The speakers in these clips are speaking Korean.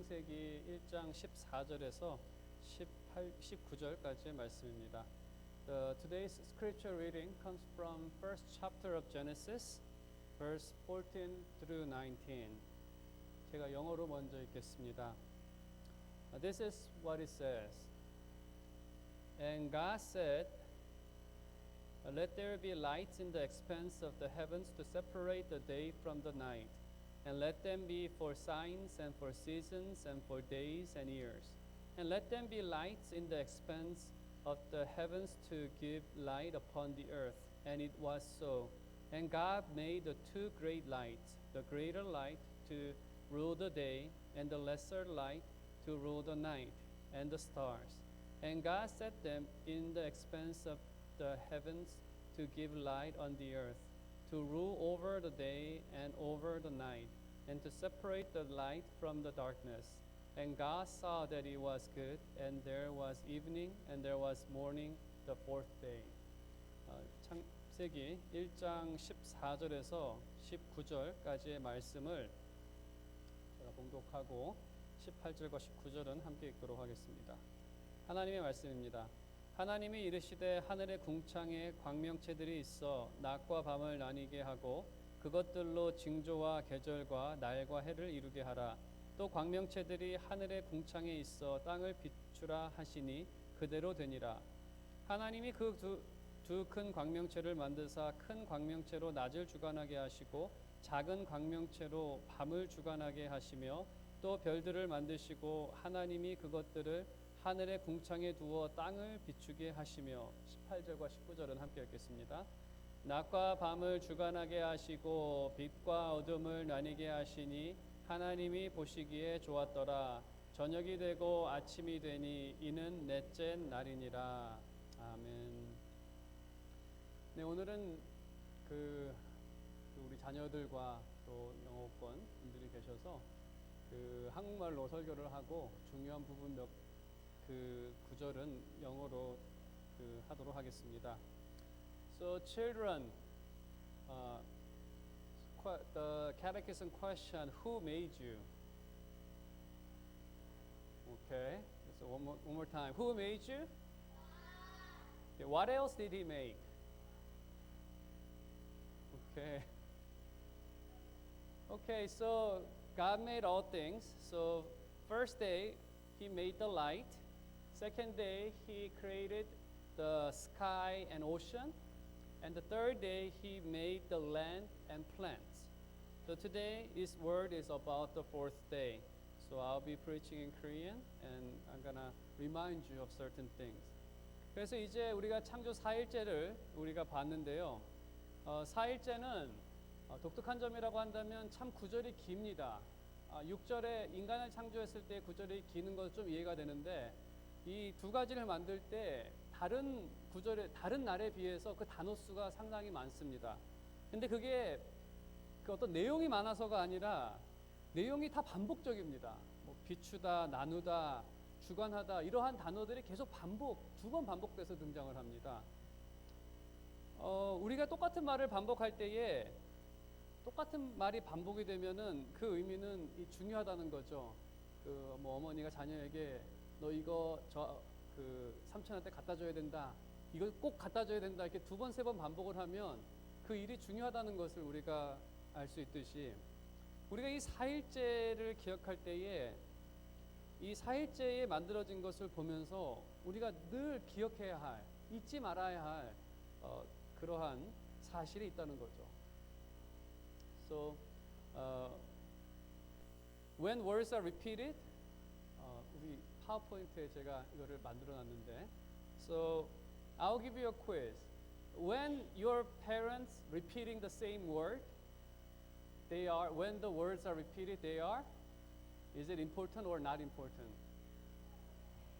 창세기 1장 14절에서 19절까지의 말씀입니다. Today's scripture reading comes from first chapter of Genesis, verse 14 through 19. 제가 영어로 먼저 읽겠습니다. This is what it says. And God said, Let there be lights in the expanse of the heavens to separate the day from the night, and let them be for signs and for seasons and for days and years. And let them be lights in the expanse of the heavens to give light upon the earth. And it was so. And God made the two great lights, the greater light to rule the day, and the lesser light to rule the night, and the stars. And God set them in the expanse of the heavens to give light on the earth, to rule over the day and over the night, and to separate the light from the darkness. And God saw that it was good, and there was evening, and there was morning, the fourth day. 창세기 1장 14절에서 19절까지의 말씀을 제가 봉독하고 18절과 19절은 함께 읽도록 하겠습니다. 하나님의 말씀입니다. 하나님이 이르시되 하늘의 궁창에 광명체들이 있어 낮과 밤을 나뉘게 하고 그것들로 징조와 계절과 날과 해를 이루게 하라. 또 광명체들이 하늘의 궁창에 있어 땅을 비추라 하시니 그대로 되니라. 하나님이 그 두 큰 광명체를 만드사 큰 광명체로 낮을 주관하게 하시고 작은 광명체로 밤을 주관하게 하시며 또 별들을 만드시고 하나님이 그것들을 하늘의 궁창에 두어 땅을 비추게 하시며 18절과 19절은 함께 읽겠습니다. 낮과 밤을 주관하게 하시고 빛과 어둠을 나뉘게 하시니 하나님이 보시기에 좋았더라. 저녁이 되고 아침이 되니 이는 넷째 날이니라. 아멘. 네, 오늘은 우리 자녀들과 또 영어권 분들이 계셔서 한국말로 설교를 하고 중요한 부분 몇 구절은 영어로 하도록 하겠습니다. So children, the catechism question: Who made you? Okay. So one more time. Who made you? Okay, what else did He make? Okay. Okay. So God made all things. So first day He made the light. Second day, He created the sky and ocean. And the third day, He made the land and plants. So today, His word is about the fourth day. So I'll be preaching in Korean, and I'm gonna remind you of certain things. 그래서 이제 우리가 창조 4일째를 우리가 봤는데요. 4일째는 독특한 점이라고 한다면 참 구절이 깁니다. 6절에 인간을 창조했을 때 구절이 기는 건 좀 이해가 되는데 이 두 가지를 만들 때 다른 구절에 다른 날에 비해서 그 단어 수가 상당히 많습니다. 근데 그게 어떤 내용이 많아서가 아니라 내용이 다 반복적입니다. 뭐 비추다, 나누다, 주관하다 이러한 단어들이 계속 두 번 반복돼서 등장을 합니다. 우리가 똑같은 말을 반복할 때에 똑같은 말이 반복이 되면은 그 의미는 중요하다는 거죠. 뭐 어머니가 자녀에게 너 이거 삼촌한테 갖다 줘야 된다. 이거 꼭 갖다 줘야 된다. 이렇게 두 번, 세 번 반복을 하면 그 일이 중요하다는 것을 우리가 알 수 있듯이 우리가 이 4일째를 기억할 때에 이 4일째에 만들어진 것을 보면서 우리가 늘 기억해야 할, 잊지 말아야 할 그러한 사실이 있다는 거죠. So, when words are repeated, 우리 파워포인트에 제가 이거를 만들어놨는데, so I'll give you a quiz. When your parents repeating the same word, when the words are repeated, is it important or not important?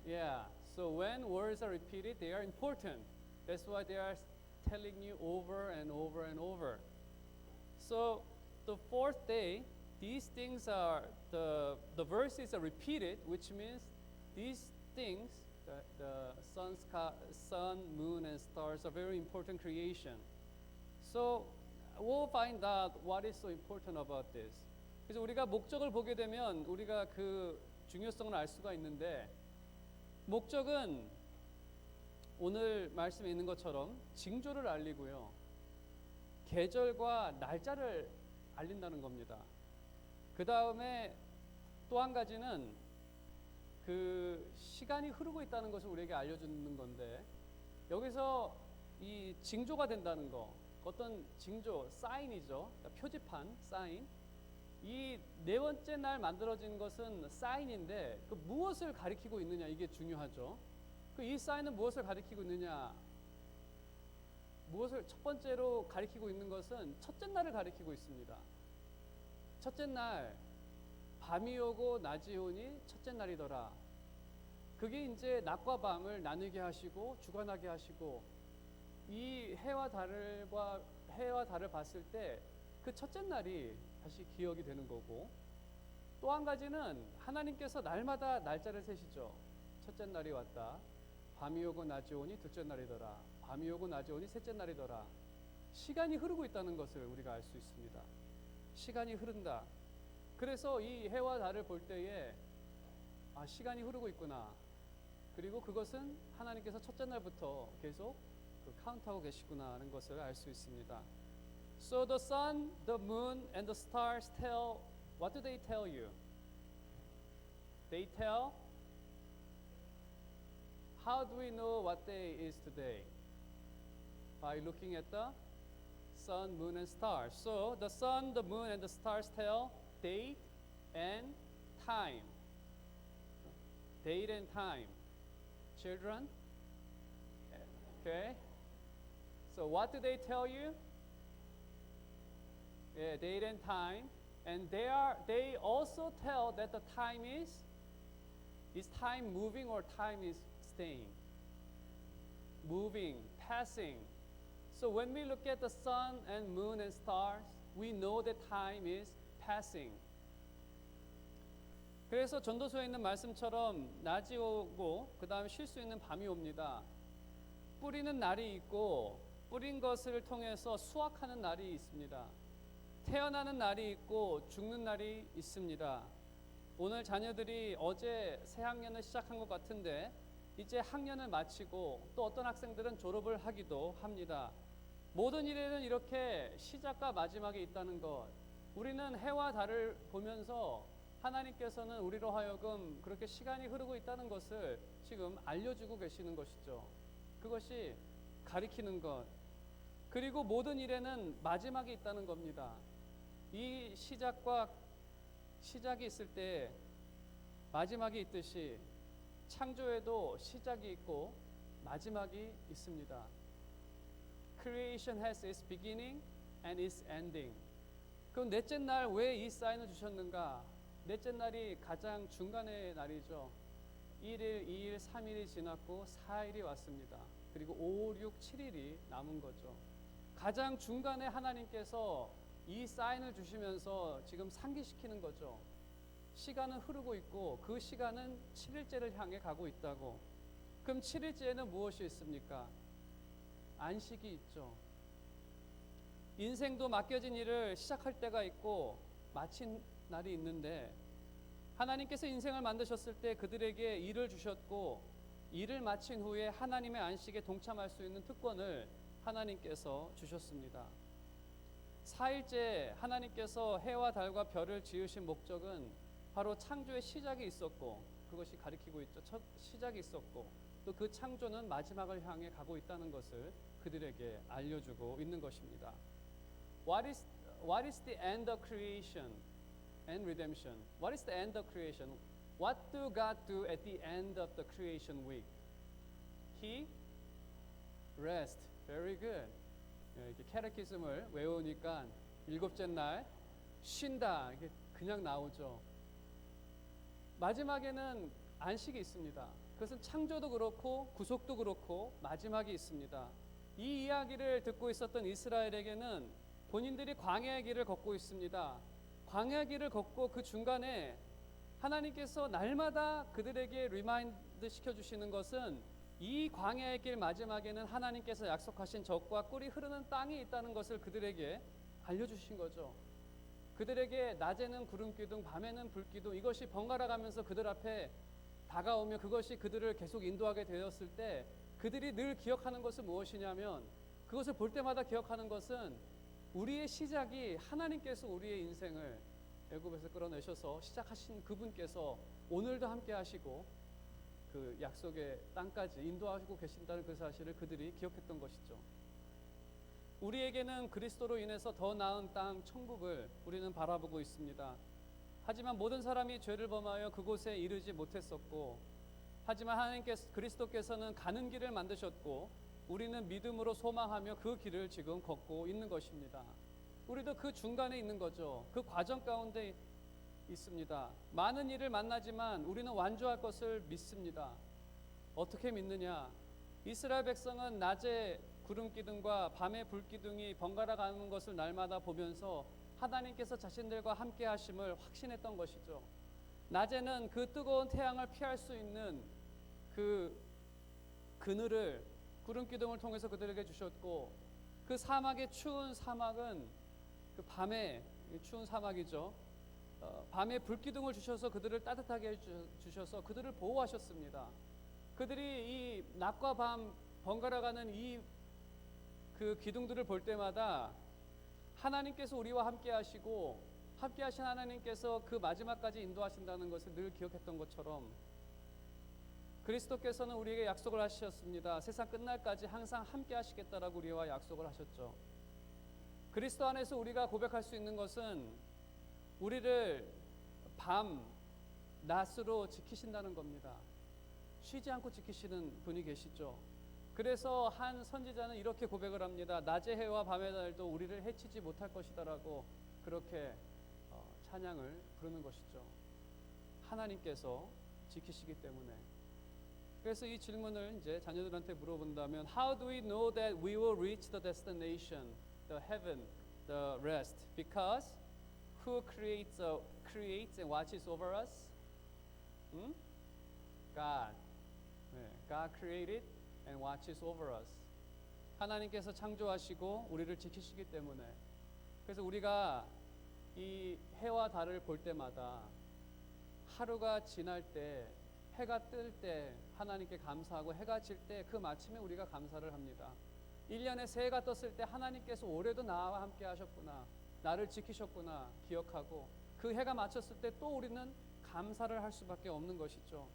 Yeah. So when words are repeated, they are important. That's why they are telling you over and over and over. So the fourth day, these things are the verses are repeated, which means these things, the sun, moon, and stars are very important creation. So we'll find out what is so important about this. 그래서 우리가 목적을 보게 되면 우리가 중요성을 알 수가 있는데 목적은 오늘 말씀에 있는 것처럼 징조를 알리고요. 계절과 날짜를 알린다는 겁니다. 그 다음에 또 한 가지는 그 시간이 흐르고 있다는 것을 우리에게 알려주는 건데 여기서 이 징조가 된다는 거 어떤 징조, 사인이죠. 그러니까 표지판, 사인. 이 네 번째 날 만들어진 것은 사인인데 그 무엇을 가리키고 있느냐 이게 중요하죠. 그 이 사인은 무엇을 가리키고 있느냐? 무엇을 첫 번째로 가리키고 있는 것은 첫째 날을 가리키고 있습니다. 첫째 날 밤이 오고 낮이 오니 첫째 날이더라. 그게 이제 낮과 밤을 나누게 하시고 주관하게 하시고 이 해와 달을 봤을 때 그 첫째 날이 다시 기억이 되는 거고 또 한 가지는 하나님께서 날마다 날짜를 세시죠. 첫째 날이 왔다. 밤이 오고 낮이 오니 둘째 날이더라. 밤이 오고 낮이 오니 셋째 날이더라. 시간이 흐르고 있다는 것을 우리가 알 수 있습니다. 시간이 흐른다. 그래서 이 해와 달을 볼 때에 시간이 흐르고 있구나. 그리고 그것은 하나님께서 첫째 날부터 계속 카운트하고 계시구나 하는 것을 알 수 있습니다. So the sun, the moon, and the stars tell, what do they tell you? They tell, how do we know what day is today? By looking at the sun, moon, and stars. So the sun, the moon, and the stars tell date and time. Date and time. Children? Okay. So what do they tell you? Yeah, date and time. And they also tell that the time is time moving or time is staying? Moving, passing. So when we look at the sun and moon and stars, we know that time is passing. 그래서 전도서에 있는 말씀처럼 낮이 오고 그 다음에 쉴 수 있는 밤이 옵니다. 뿌리는 날이 있고 뿌린 것을 통해서 수확하는 날이 있습니다. 태어나는 날이 있고 죽는 날이 있습니다. 오늘 자녀들이 어제 새 학년을 시작한 것 같은데 이제 학년을 마치고 또 어떤 학생들은 졸업을 하기도 합니다. 모든 일에는 이렇게 시작과 마지막이 있다는 것. 우리는 해와 달을 보면서 하나님께서는 우리로 하여금 그렇게 시간이 흐르고 있다는 것을 지금 알려주고 계시는 것이죠. 그것이 가리키는 것. 그리고 모든 일에는 마지막이 있다는 겁니다. 이 시작이 있을 때 마지막이 있듯이 창조에도 시작이 있고 마지막이 있습니다. Creation has its beginning and its ending. 그럼 넷째 날 왜 이 사인을 주셨는가? 넷째 날이 가장 중간의 날이죠. 1일, 2일, 3일이 지났고 4일이 왔습니다. 그리고 5, 6, 7일이 남은 거죠. 가장 중간에 하나님께서 이 사인을 주시면서 지금 상기시키는 거죠. 시간은 흐르고 있고 그 시간은 7일째를 향해 가고 있다고. 그럼 7일째에는 무엇이 있습니까? 안식이 있죠. 인생도 맡겨진 일을 시작할 때가 있고 마친 날이 있는데 하나님께서 인생을 만드셨을 때 그들에게 일을 주셨고 일을 마친 후에 하나님의 안식에 동참할 수 있는 특권을 하나님께서 주셨습니다. 4일째 하나님께서 해와 달과 별을 지으신 목적은 바로 창조의 시작이 있었고 그것이 가리키고 있죠. 첫 시작이 있었고 또 그 창조는 마지막을 향해 가고 있다는 것을 그들에게 알려주고 있는 것입니다. What is the end of creation and redemption? What is the end of creation? What do God do at the end of the creation week? He rest. Very good. 이렇게 캐테키즘을 외우니까 일곱째 날 쉰다. 이게 그냥 나오죠. 마지막에는 안식이 있습니다. 그것은 창조도 그렇고 구속도 그렇고 마지막이 있습니다. 이 이야기를 듣고 있었던 이스라엘에게는 본인들이 광야의 길을 걷고 있습니다. 광야의 길을 걷고 그 중간에 하나님께서 날마다 그들에게 리마인드 시켜주시는 것은 이 광야의 길 마지막에는 하나님께서 약속하신 젖과 꿀이 흐르는 땅이 있다는 것을 그들에게 알려주신 거죠. 그들에게 낮에는 구름 기둥, 밤에는 불 기둥, 이것이 번갈아 가면서 그들 앞에 다가오며 그것이 그들을 계속 인도하게 되었을 때 그들이 늘 기억하는 것은 무엇이냐면, 그것을 볼 때마다 기억하는 것은 우리의 시작이 하나님께서 우리의 인생을 애굽에서 끌어내셔서 시작하신 그분께서 오늘도 함께 하시고 그 약속의 땅까지 인도하시고 계신다는 그 사실을 그들이 기억했던 것이죠. 우리에게는 그리스도로 인해서 더 나은 땅 천국을 우리는 바라보고 있습니다. 하지만 모든 사람이 죄를 범하여 그곳에 이르지 못했었고, 하지만 하나님께서 그리스도께서는 가는 길을 만드셨고 우리는 믿음으로 소망하며 그 길을 지금 걷고 있는 것입니다. 우리도 그 중간에 있는 거죠. 그 과정 가운데 있습니다. 많은 일을 만나지만 우리는 완주할 것을 믿습니다. 어떻게 믿느냐? 이스라엘 백성은 낮에 구름 기둥과 밤에 불 기둥이 번갈아 가는 것을 날마다 보면서 하나님께서 자신들과 함께 하심을 확신했던 것이죠. 낮에는 그 뜨거운 태양을 피할 수 있는 그 그늘을 구름 기둥을 통해서 그들에게 주셨고, 그 사막의 추운 사막은 그 밤에 추운 사막이죠. 밤에 불 기둥을 주셔서 그들을 따뜻하게 주셔서 그들을 보호하셨습니다. 그들이 이 낮과 밤 번갈아가는 이 그 기둥들을 볼 때마다 하나님께서 우리와 함께 하시고 함께 하신 하나님께서 그 마지막까지 인도하신다는 것을 늘 기억했던 것처럼, 그리스도께서는 우리에게 약속을 하셨습니다. 세상 끝날까지 항상 함께 하시겠다라고 우리와 약속을 하셨죠. 그리스도 안에서 우리가 고백할 수 있는 것은 우리를 밤, 낮으로 지키신다는 겁니다. 쉬지 않고 지키시는 분이 계시죠. 그래서 한 선지자는 이렇게 고백을 합니다. 낮의 해와 밤의 달도 우리를 해치지 못할 것이다라고 그렇게 찬양을 부르는 것이죠. 하나님께서 지키시기 때문에. 그래서 이 질문을 이제 자녀들한테 물어본다면, How do we know that we will reach the destination, the heaven, the rest? Because who creates and watches over us? God. 네, God created and watches over us. 하나님께서 창조하시고 우리를 지키시기 때문에. 그래서 우리가 이 해와 달을 볼 때마다 하루가 지날 때, 해가 뜰 때 하나님께 감사하고, 해가 질 때 그 마침에 우리가 감사를 합니다. 1년에 새해가 떴을 때 하나님께서 올해도 나와 함께 하셨구나, 나를 지키셨구나 기억하고, 그 해가 마쳤을 때 또 우리는 감사를 할 수밖에 없는 것이죠.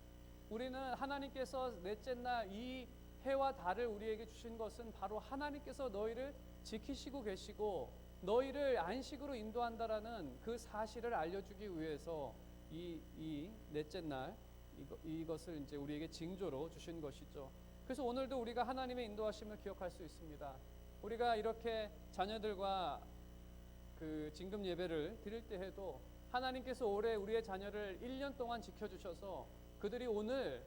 우리는 하나님께서 넷째 날 이 해와 달을 우리에게 주신 것은 바로 하나님께서 너희를 지키시고 계시고 너희를 안식으로 인도한다라는 그 사실을 알려주기 위해서 이 넷째 날 이것을 이제 우리에게 징조로 주신 것이죠. 그래서 오늘도 우리가 하나님의 인도하심을 기억할 수 있습니다. 우리가 이렇게 자녀들과 그 진금 예배를 드릴 때 해도 하나님께서 올해 우리의 자녀를 1년 동안 지켜주셔서 그들이 오늘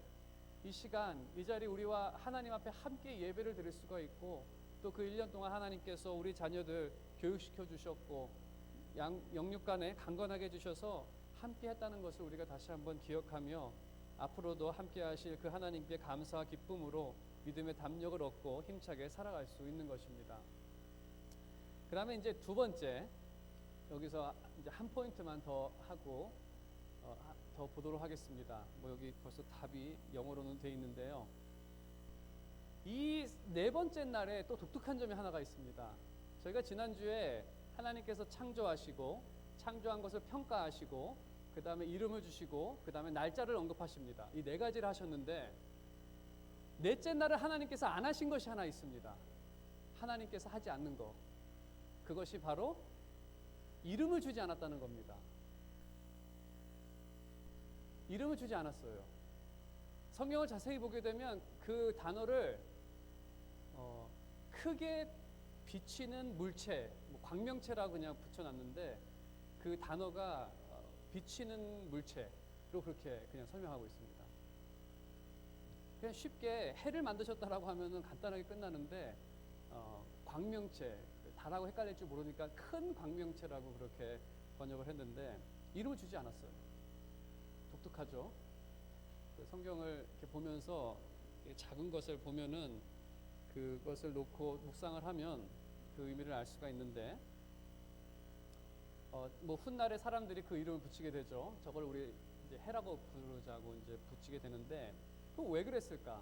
이 시간 이 자리 우리와 하나님 앞에 함께 예배를 드릴 수가 있고, 또 그 1년 동안 하나님께서 우리 자녀들 교육시켜 주셨고 영육간에 강건하게 해주셔서 함께 했다는 것을 우리가 다시 한번 기억하며 앞으로도 함께 하실 그 하나님께 감사와 기쁨으로 믿음의 담력을 얻고 힘차게 살아갈 수 있는 것입니다. 그 다음에 이제 두 번째, 여기서 이제 한 포인트만 더 하고 더 보도록 하겠습니다. 여기 벌써 답이 영어로는 돼 있는데요. 이 네 번째 날에 또 독특한 점이 하나가 있습니다. 저희가 지난주에 하나님께서 창조하시고 창조한 것을 평가하시고 그 다음에 이름을 주시고 그 다음에 날짜를 언급하십니다. 이 네 가지를 하셨는데, 넷째 날을 하나님께서 안 하신 것이 하나 있습니다. 하나님께서 하지 않는 것, 그것이 바로 이름을 주지 않았다는 겁니다. 이름을 주지 않았어요. 성경을 자세히 보게 되면 그 단어를 크게 비치는 물체, 광명체라고 그냥 붙여놨는데 그 단어가 비치는 물체로 그렇게 그냥 설명하고 있습니다. 그냥 쉽게 해를 만드셨다라고 하면은 간단하게 끝나는데 광명체, 달하고 헷갈릴 줄 모르니까 큰 광명체라고 그렇게 번역을 했는데 이름을 주지 않았어요. 독특하죠. 성경을 이렇게 보면서 작은 것을 보면은 그것을 놓고 묵상을 하면 그 의미를 알 수가 있는데, 뭐 훗날에 사람들이 그 이름을 붙이게 되죠. 저걸 우리 이제 해라고 부르자고 이제 붙이게 되는데, 그럼 왜 그랬을까?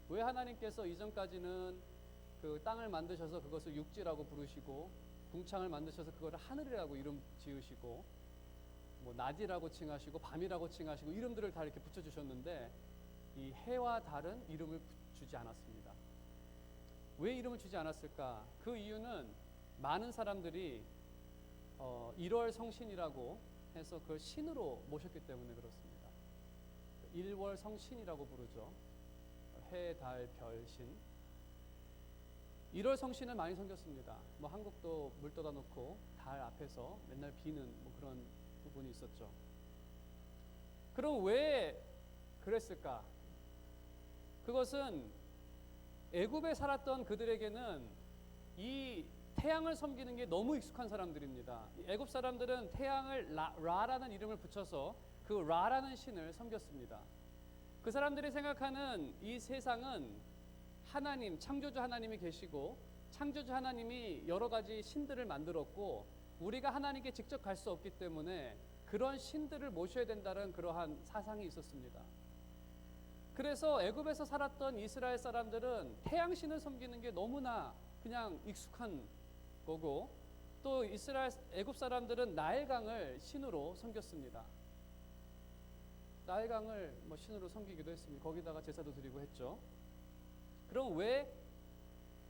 왜 하나님께서 이전까지는 그 땅을 만드셔서 그것을 육지라고 부르시고, 궁창을 만드셔서 그거를 하늘이라고 이름 지으시고, 뭐 낮이라고 칭하시고 밤이라고 칭하시고 이름들을 다 이렇게 붙여주셨는데, 이 해와 달은 이름을 주지 않았습니다. 왜 이름을 주지 않았을까? 그 이유는 많은 사람들이 1월 성신이라고 해서 그걸 신으로 모셨기 때문에 그렇습니다. 1월 성신이라고 부르죠. 해, 달, 별, 신. 1월 성신을 많이 섬겼습니다. 뭐 한국도 물 떠다 놓고 달 앞에서 맨날 비는 뭐 그런 부분이 있었죠. 그럼 왜 그랬을까? 그것은 애굽에 살았던 그들에게는 이 태양을 섬기는 게 너무 익숙한 사람들입니다. 애굽 사람들은 태양을 라라는 이름을 붙여서 그 라라는 신을 섬겼습니다. 그 사람들이 생각하는 이 세상은 하나님, 창조주 하나님이 계시고, 창조주 하나님이 여러 가지 신들을 만들었고, 우리가 하나님께 직접 갈 수 없기 때문에 그런 신들을 모셔야 된다는 그러한 사상이 있었습니다. 그래서 애굽에서 살았던 이스라엘 사람들은 태양신을 섬기는 게 너무나 그냥 익숙한 거고, 또 애굽 사람들은 나일강을 신으로 섬겼습니다. 나일강을 뭐 신으로 섬기기도 했습니다. 거기다가 제사도 드리고 했죠. 그럼 왜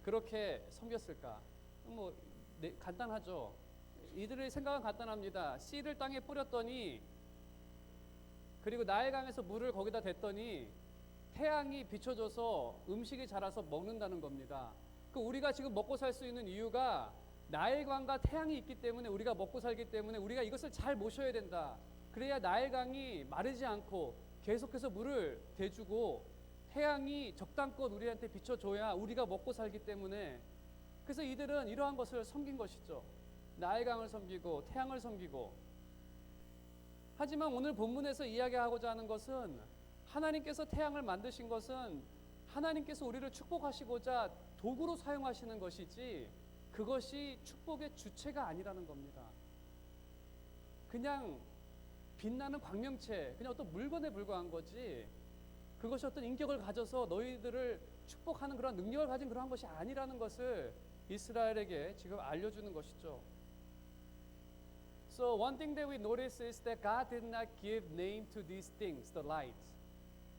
그렇게 섬겼을까? 뭐 간단하죠. 이들의 생각은 간단합니다. 씨를 땅에 뿌렸더니, 그리고 나일강에서 물을 거기다 댔더니 태양이 비춰줘서 음식이 자라서 먹는다는 겁니다. 그 우리가 지금 먹고 살 수 있는 이유가 나일강과 태양이 있기 때문에, 우리가 먹고 살기 때문에 우리가 이것을 잘 모셔야 된다. 그래야 나일강이 마르지 않고 계속해서 물을 대주고 태양이 적당껏 우리한테 비춰줘야 우리가 먹고 살기 때문에, 그래서 이들은 이러한 것을 섬긴 것이죠. 나일강을 섬기고 태양을 섬기고. 하지만 오늘 본문에서 이야기하고자 하는 것은, 하나님께서 태양을 만드신 것은 하나님께서 우리를 축복하시고자 도구로 사용하시는 것이지, 그것이 축복의 주체가 아니라는 겁니다. 그냥 빛나는 광명체, 그냥 어떤 물건에 불과한 거지, 그것이 어떤 인격을 가져서 너희들을 축복하는 그런 능력을 가진 그러한 것이 아니라는 것을 이스라엘에게 지금 알려주는 것이죠. So one thing that we notice is that God did not give name to these things, the lights.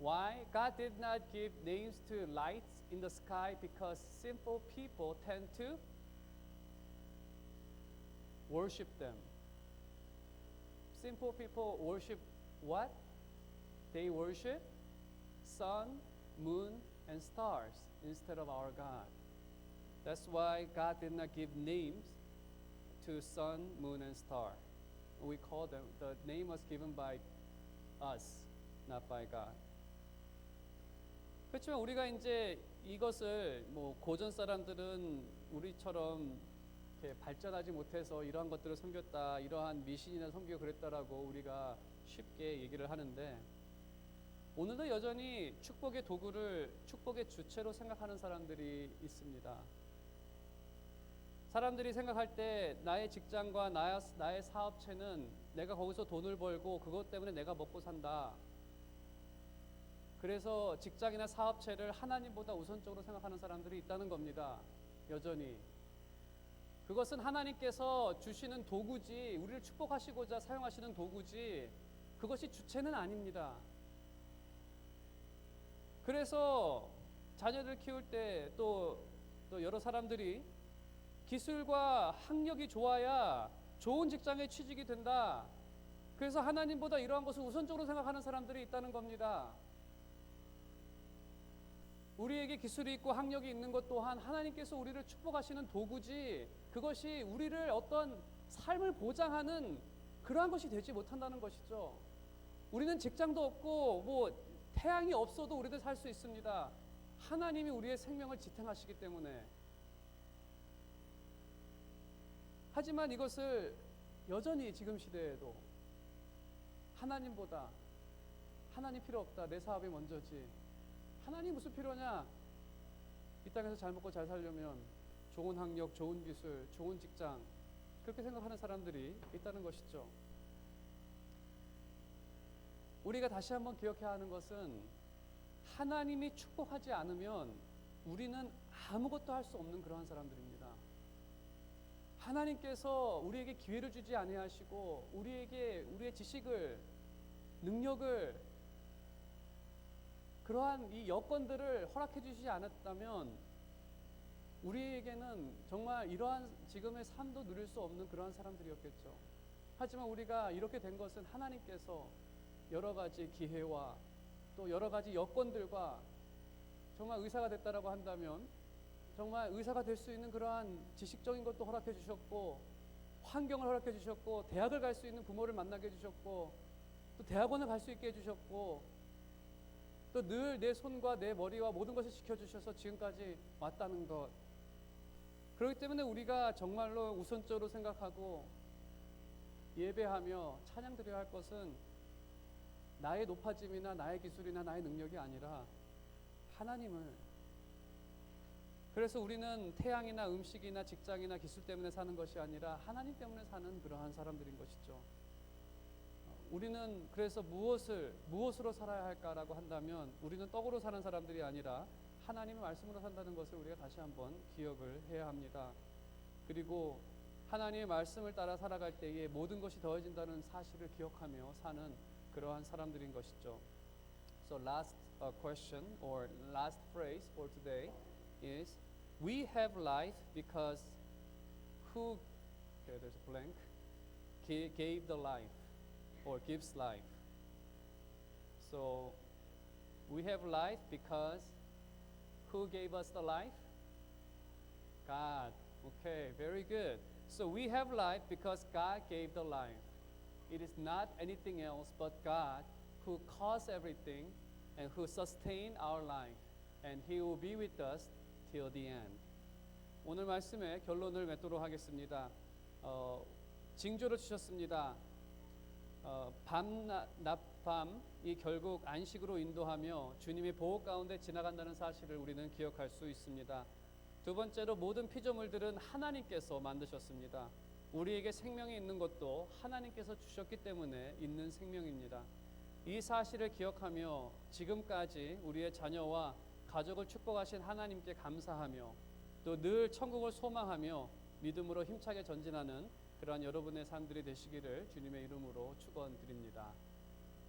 Why? God did not give names to lights in the sky because simple people tend to worship them. Simple people worship what? They worship sun, moon, and stars instead of our God. That's why God did not give names to sun, moon, and star. We call them, the name was given by us, not by God. 그렇지만 우리가 이제 이것을 뭐 고전 사람들은 우리처럼 이렇게 발전하지 못해서 이러한 것들을 섬겼다, 이러한 미신이나 섬기고 그랬다라고 우리가 쉽게 얘기를 하는데, 오늘도 여전히 축복의 도구를 축복의 주체로 생각하는 사람들이 있습니다. 사람들이 생각할 때 나의 직장과 나의 사업체는 내가 거기서 돈을 벌고 그것 때문에 내가 먹고 산다. 그래서 직장이나 사업체를 하나님보다 우선적으로 생각하는 사람들이 있다는 겁니다. 여전히. 그것은 하나님께서 주시는 도구지, 우리를 축복하시고자 사용하시는 도구지, 그것이 주체는 아닙니다. 그래서 자녀들 키울 때 또 여러 사람들이 기술과 학력이 좋아야 좋은 직장에 취직이 된다. 그래서 하나님보다 이러한 것을 우선적으로 생각하는 사람들이 있다는 겁니다. 우리에게 기술이 있고 학력이 있는 것 또한 하나님께서 우리를 축복하시는 도구지, 그것이 우리를 어떤 삶을 보장하는 그러한 것이 되지 못한다는 것이죠. 우리는 직장도 없고 뭐 태양이 없어도 우리들 살 수 있습니다. 하나님이 우리의 생명을 지탱하시기 때문에. 하지만 이것을 여전히 지금 시대에도 하나님보다, 하나님 필요 없다, 내 사업이 먼저지, 하나님 무슨 필요냐, 이 땅에서 잘 먹고 잘 살려면 좋은 학력, 좋은 기술, 좋은 직장, 그렇게 생각하는 사람들이 있다는 것이죠. 우리가 다시 한번 기억해야 하는 것은 하나님이 축복하지 않으면 우리는 아무것도 할 수 없는 그러한 사람들입니다. 하나님께서 우리에게 기회를 주지 아니하시고 우리에게 우리의 지식을, 능력을, 그러한 이 여건들을 허락해 주시지 않았다면 우리에게는 정말 이러한 지금의 삶도 누릴 수 없는 그러한 사람들이었겠죠. 하지만 우리가 이렇게 된 것은 하나님께서 여러 가지 기회와 또 여러 가지 여건들과 정말 의사가 됐다라고 한다면 정말 의사가 될 수 있는 그러한 지식적인 것도 허락해 주셨고, 환경을 허락해 주셨고, 대학을 갈 수 있는 부모를 만나게 해주셨고, 또 대학원을 갈 수 있게 해주셨고, 또 늘 내 손과 내 머리와 모든 것을 지켜주셔서 지금까지 왔다는 것. 그렇기 때문에 우리가 정말로 우선적으로 생각하고 예배하며 찬양드려야 할 것은 나의 높아짐이나 나의 기술이나 나의 능력이 아니라 하나님을. 그래서 우리는 태양이나 음식이나 직장이나 기술 때문에 사는 것이 아니라 하나님 때문에 사는 그러한 사람들인 것이죠. 우리는 그래서 무엇으로 살아야 할까라고 한다면 우리는 떡으로 사는 사람들이 아니라 하나님의 말씀으로 산다는 것을 우리가 다시 한번 기억을 해야 합니다. 그리고 하나님의 말씀을 따라 살아갈 때에 모든 것이 더해진다는 사실을 기억하며 사는 그러한 사람들인 것이죠. So last question or last phrase for today is we have life because who, okay, there's a blank, gave the life or gives life. So we have life because who gave us the life? God. Okay, very good. So we have life because God gave the life. It is not anything else but God who caused everything and who sustained our life. And He will be with us till the end. 오늘 말씀의 결론을 맺도록 하겠습니다. 징조를 주셨습니다. 낮밤이 결국 안식으로 인도하며 주님의 보호 가운데 지나간다는 사실을 우리는 기억할 수 있습니다. 두 번째로 모든 피조물들은 하나님께서 만드셨습니다. 우리에게 생명이 있는 것도 하나님께서 주셨기 때문에 있는 생명입니다. 이 사실을 기억하며 지금까지 우리의 자녀와 가족을 축복하신 하나님께 감사하며 또 늘 천국을 소망하며 믿음으로 힘차게 전진하는 그러한 여러분의 삶들이 되시기를 주님의 이름으로 축원드립니다.